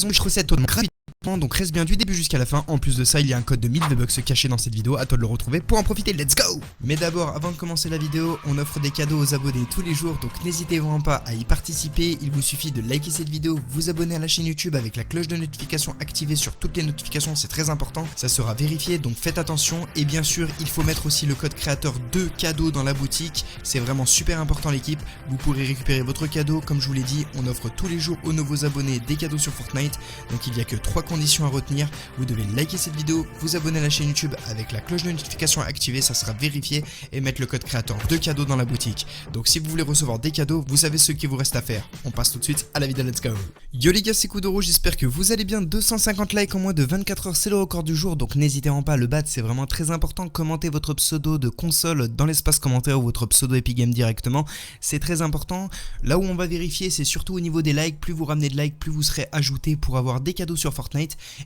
recette totalement gratuitement, donc reste bien du début jusqu'à la fin. En plus de ça, il y a un code de 1000 V-Bucks caché dans cette vidéo, à toi de le retrouver pour en profiter, let's go. Mais d'abord, avant de commencer la vidéo, on offre des cadeaux aux abonnés tous les jours, donc n'hésitez vraiment pas à y participer. Il vous suffit de liker cette vidéo, vous abonner à la chaîne YouTube avec la cloche de notification activée sur toutes les notifications, c'est très important, ça sera vérifié, donc faites attention. Et bien sûr, il faut mettre aussi le code créateur de cadeaux dans la boutique, c'est vraiment super important l'équipe. Vous pourrez récupérer votre cadeau, comme je vous l'ai dit, on offre tous les jours aux nouveaux abonnés des cadeaux sur Fortnite, donc il n'y a que 3 conditions à retenir. Vous devez liker cette vidéo, vous abonner à la chaîne YouTube avec la cloche de notification activée, ça sera vérifié, et mettre le code créateur de cadeaux dans la boutique. Donc si vous voulez recevoir des cadeaux, vous savez ce qu'il vous reste à faire. On passe tout de suite à la vidéo, let's go. Yo les gars, c'est Kuduro, j'espère que vous allez bien. 250 likes en moins de 24 heures, c'est le record du jour, donc n'hésitez pas à le battre, c'est vraiment très important. Commentez votre pseudo de console dans l'espace commentaire ou votre pseudo Epic Games directement, c'est très important. Là où on va vérifier, c'est surtout au niveau des likes. Plus vous ramenez de likes, plus vous serez ajouté pour avoir des cadeaux sur Fortnite.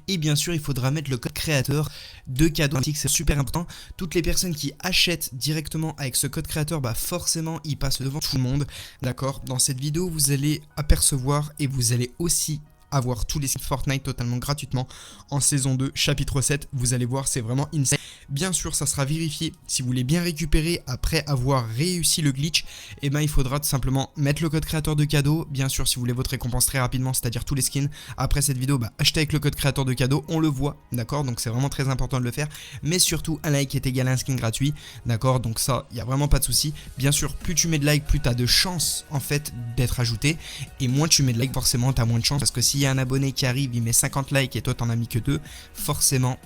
Et bien sûr, il faudra mettre le code créateur de cadeaux, c'est super important. Toutes les personnes qui achètent directement avec ce code créateur, bah forcément, ils passent devant tout le monde. D'accord? Dans cette vidéo, vous allez apercevoir et vous allez aussi avoir tous les skins Fortnite totalement gratuitement en saison 2 chapitre 7, vous allez voir, c'est vraiment insane. Bien sûr, ça sera vérifié. Si vous voulez bien récupérer après avoir réussi le glitch, et ben il faudra tout simplement mettre le code créateur de cadeau. Bien sûr, si vous voulez votre récompense très rapidement, c'est-à-dire tous les skins après cette vidéo, bah achetez avec le code créateur de cadeau, on le voit, d'accord? Donc c'est vraiment très important de le faire, mais surtout un like est égal à un skin gratuit, d'accord? Donc ça, il n'y a vraiment pas de souci. Bien sûr, plus tu mets de likes, plus tu as de chances en fait d'être ajouté, et moins tu mets de likes, forcément tu as moins de chances, parce que si il y a un abonné qui arrive, il met 50 likes et toi t'en as mis que 2, forcément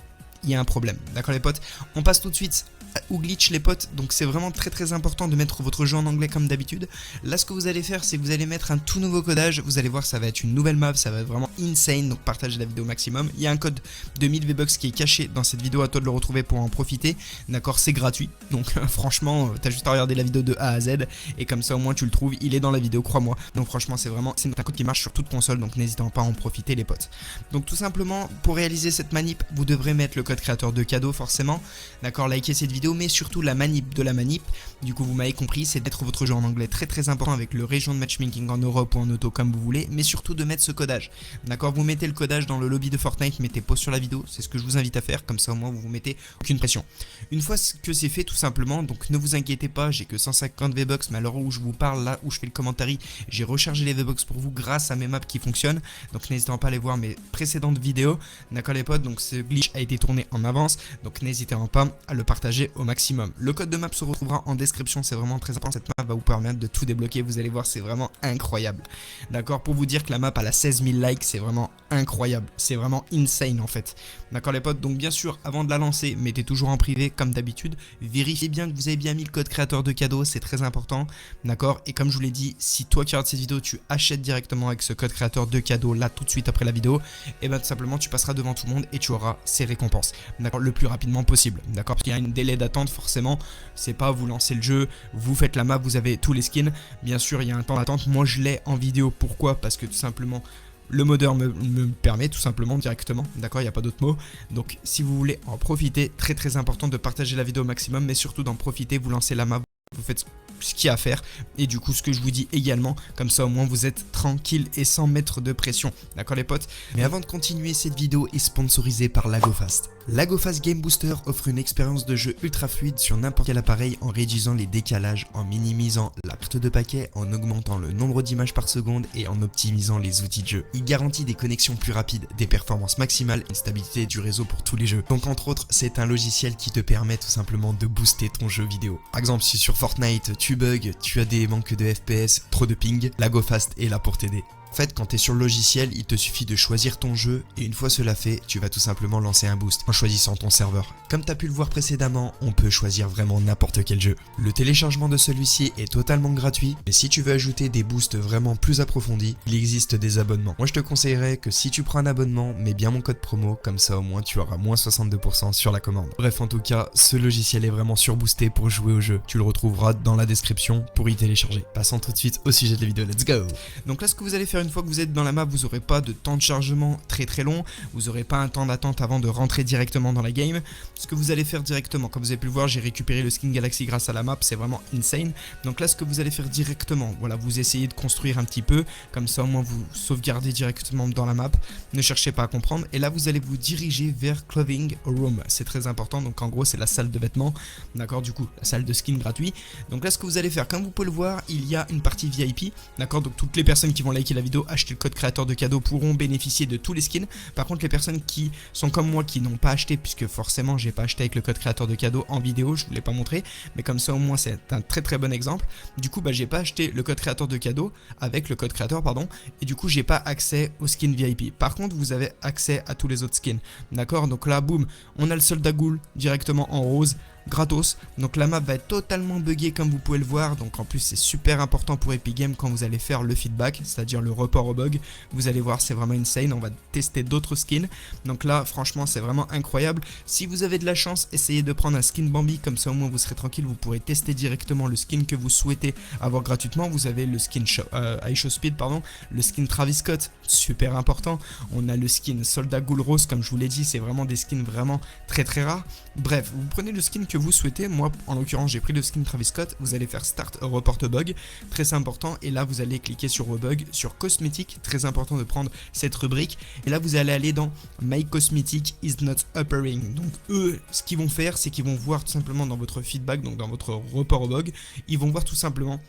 il y a un problème. D'accord les potes? On passe tout de suite au glitch les potes, donc c'est vraiment très important de mettre votre jeu en anglais comme d'habitude. Là ce que vous allez faire, c'est que vous allez mettre un tout nouveau codage, vous allez voir ça va être une nouvelle map, ça va être vraiment insane, donc partagez la vidéo au maximum. Il y a un code de 1000 V-Bucks qui est caché dans cette vidéo, à toi de le retrouver pour en profiter, d'accord? C'est gratuit, donc franchement t'as juste à regarder la vidéo de A à Z et comme ça au moins tu le trouves, il est dans la vidéo, crois-moi. Donc franchement c'est un code qui marche sur toute console, donc n'hésitez pas à en profiter les potes. Donc tout simplement, pour réaliser cette manip, vous devrez mettre le code créateur de cadeau forcément, d'accord? Likez cette vidéo, mais surtout la manip de la manip, du coup vous m'avez compris, c'est de mettre votre jeu en anglais, très important, avec le région de matchmaking en Europe ou en auto comme vous voulez, mais surtout de mettre ce codage, d'accord? Vous mettez le codage dans le lobby de Fortnite, mettez pause sur la vidéo, c'est ce que je vous invite à faire, comme ça au moins vous vous mettez aucune pression. Une fois que c'est fait tout simplement, donc ne vous inquiétez pas, j'ai que 150 V-Bucks, mais à l'heure où je vous parle, là où je fais le commentaire, j'ai rechargé les V-Bucks pour vous grâce à mes maps qui fonctionnent, donc n'hésitez pas à aller voir mes précédentes vidéos, d'accord les potes? Donc ce glitch a été tourné en avance, donc n'hésitez pas à le partager au maximum. Le code de map se retrouvera en description, c'est vraiment très important, cette map va vous permettre de tout débloquer, vous allez voir, c'est vraiment incroyable. D'accord, pour vous dire que la map elle a 16 000 likes, c'est vraiment incroyable, c'est vraiment insane en fait. D'accord les potes, donc bien sûr, avant de la lancer, mettez toujours en privé comme d'habitude, vérifiez bien que vous avez bien mis le code créateur de cadeau, c'est très important, d'accord? Et comme je vous l'ai dit, si toi qui regardes cette vidéo, tu achètes directement avec ce code créateur de cadeau là tout de suite après la vidéo, et bien tout simplement tu passeras devant tout le monde et tu auras ces récompenses, d'accord? Le plus rapidement possible, d'accord? Parce qu'il y a un délai d'attente forcément, c'est pas vous lancez le jeu, vous faites la map, vous avez tous les skins, bien sûr il y a un temps d'attente, moi je l'ai en vidéo, pourquoi? Parce que tout simplement le modeur me permet tout simplement directement, d'accord, il n'y a pas d'autre mot. Donc si vous voulez en profiter, très important de partager la vidéo au maximum, mais surtout d'en profiter, vous lancez la map, vous faites ce qu'il y a à faire, et du coup ce que je vous dis également, comme ça au moins vous êtes tranquille et sans mettre de pression, d'accord les potes? Mais avant de continuer, cette vidéo est sponsorisée par LagoFast. LagoFast Game Booster offre une expérience de jeu ultra fluide sur n'importe quel appareil en réduisant les décalages, en minimisant la perte de paquets, en augmentant le nombre d'images par seconde et en optimisant les outils de jeu. Il garantit des connexions plus rapides, des performances maximales et une stabilité du réseau pour tous les jeux. Donc entre autres, c'est un logiciel qui te permet tout simplement de booster ton jeu vidéo. Par exemple, si sur Fortnite tu bugs, tu as des manques de FPS, trop de ping, LagoFast est là pour t'aider. En fait, quand tu es sur le logiciel, il te suffit de choisir ton jeu et une fois cela fait, tu vas tout simplement lancer un boost en choisissant ton serveur. Comme tu as pu le voir précédemment, on peut choisir vraiment n'importe quel jeu. Le téléchargement de celui-ci est totalement gratuit, mais si tu veux ajouter des boosts vraiment plus approfondis, il existe des abonnements. Moi je te conseillerais que si tu prends un abonnement, mets bien mon code promo, comme ça au moins tu auras moins 62% sur la commande. Bref, en tout cas, ce logiciel est vraiment surboosté pour jouer au jeu. Tu le retrouveras dans la description pour y télécharger. Passons tout de suite au sujet de la vidéo, let's go! Donc là ce que vous allez faire une fois que vous êtes dans la map, vous n'aurez pas de temps de chargement très long, vous n'aurez pas un temps d'attente avant de rentrer directement dans la game. Ce que vous allez faire directement, comme vous avez pu le voir, j'ai récupéré le skin Galaxy grâce à la map, c'est vraiment insane. Donc là, ce que vous allez faire directement, voilà, vous essayez de construire un petit peu, comme ça au moins vous sauvegardez directement dans la map, ne cherchez pas à comprendre. Et là, vous allez vous diriger vers Clothing Room, c'est très important. Donc en gros, c'est la salle de vêtements, d'accord, du coup, la salle de skin gratuit. Donc là, ce que vous allez faire, comme vous pouvez le voir, il y a une partie VIP, d'accord, donc toutes les personnes qui vont liker la vidéo, acheter le code créateur de cadeau pourront bénéficier de tous les skins. Par contre, les personnes qui sont comme moi, qui n'ont pas acheté, puisque forcément j'ai pas acheté avec le code créateur de cadeau en vidéo, je vous l'ai pas montré, mais comme ça au moins c'est un très bon exemple. Du coup, j'ai pas acheté le code créateur de cadeau avec le code créateur, pardon, et du coup j'ai pas accès aux skins VIP. Par contre, vous avez accès à tous les autres skins, d'accord. Donc là, boum, on a le soldat Ghoul directement en rose, gratos. Donc la map va être totalement buggée comme vous pouvez le voir. Donc en plus c'est super important pour Epic Games quand vous allez faire le feedback, c'est-à-dire le report au bug. Vous allez voir, c'est vraiment insane. On va tester d'autres skins. Donc là franchement c'est vraiment incroyable. Si vous avez de la chance, essayez de prendre un skin Bambi, comme ça au moins vous serez tranquille. Vous pourrez tester directement le skin que vous souhaitez avoir gratuitement. Vous avez le skin iShowSpeed, pardon, le skin Travis Scott, super important. On a le skin Soldat Ghoul Rose, comme je vous l'ai dit, c'est vraiment des skins vraiment très rares. Bref, vous prenez le skin que vous souhaitez. Moi en l'occurrence j'ai pris le skin Travis Scott. Vous allez faire Start Report Bug, très important, et là vous allez cliquer sur Rebug, sur Cosmétique, très important de prendre cette rubrique, et là vous allez aller dans My Cosmetic is not appearing. Donc eux, ce qu'ils vont faire, c'est qu'ils vont voir tout simplement dans votre feedback, donc dans votre report bug, ils vont voir tout simplement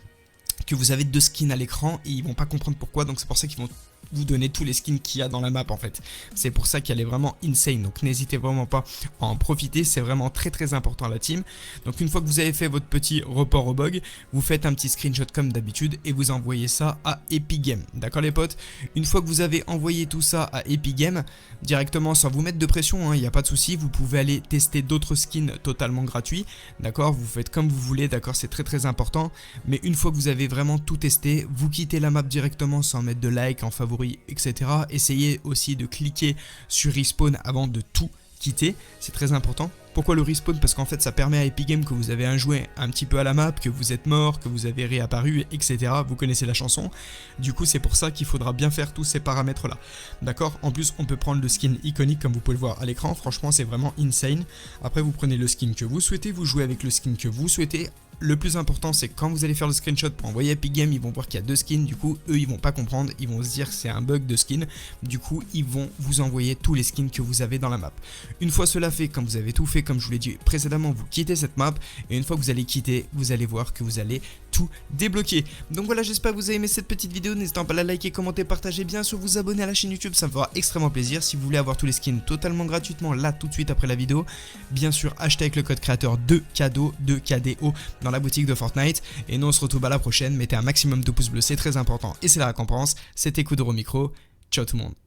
que vous avez 2 skins à l'écran et ils vont pas comprendre pourquoi. Donc c'est pour ça qu'ils vont vous donner tous les skins qu'il y a dans la map en fait. C'est pour ça qu'elle est vraiment insane. Donc n'hésitez vraiment pas à en profiter. C'est vraiment très important à la team. Donc une fois que vous avez fait votre petit report au bug, vous faites un petit screenshot comme d'habitude et vous envoyez ça à Epic Games. D'accord les potes? Une fois que vous avez envoyé tout ça à Epic Games, directement sans vous mettre de pression, il n'y a pas de souci, vous pouvez aller tester d'autres skins totalement gratuits. D'accord, vous faites comme vous voulez, d'accord, c'est très important. Mais une fois que vous avez vraiment tout testé, vous quittez la map directement sans mettre de like, en favori, etc. Essayez aussi de cliquer sur respawn avant de tout quitter, c'est très important. Pourquoi le respawn? Parce qu'en fait ça permet à Epic Games que vous avez joué un petit peu à la map, que vous êtes mort, que vous avez réapparu, etc. Vous connaissez la chanson. Du coup c'est pour ça qu'il faudra bien faire tous ces paramètres là. D'accord? En plus on peut prendre le skin iconique comme vous pouvez le voir à l'écran. Franchement c'est vraiment insane. Après vous prenez le skin que vous souhaitez, vous jouez avec le skin que vous souhaitez. Le plus important c'est que quand vous allez faire le screenshot pour envoyer à Epic Games, ils vont voir qu'il y a 2 skins, du coup eux ils vont pas comprendre, ils vont se dire que c'est un bug de skin, du coup ils vont vous envoyer tous les skins que vous avez dans la map. Une fois cela fait, quand vous avez tout fait comme je vous l'ai dit précédemment, vous quittez cette map et une fois que vous allez quitter, vous allez voir que vous allez tout débloquer. Donc voilà, j'espère que vous avez aimé cette petite vidéo, n'hésitez pas à la liker, commenter, partager, bien sûr vous abonner à la chaîne YouTube, ça me fera extrêmement plaisir. Si vous voulez avoir tous les skins totalement gratuitement là tout de suite après la vidéo, bien sûr achetez avec le code créateur de cadeau, de KDO dans la boutique de Fortnite. Et nous on se retrouve à la prochaine, mettez un maximum de pouces bleus, c'est très important et c'est la récompense. C'était Kuduro Micro, ciao tout le monde.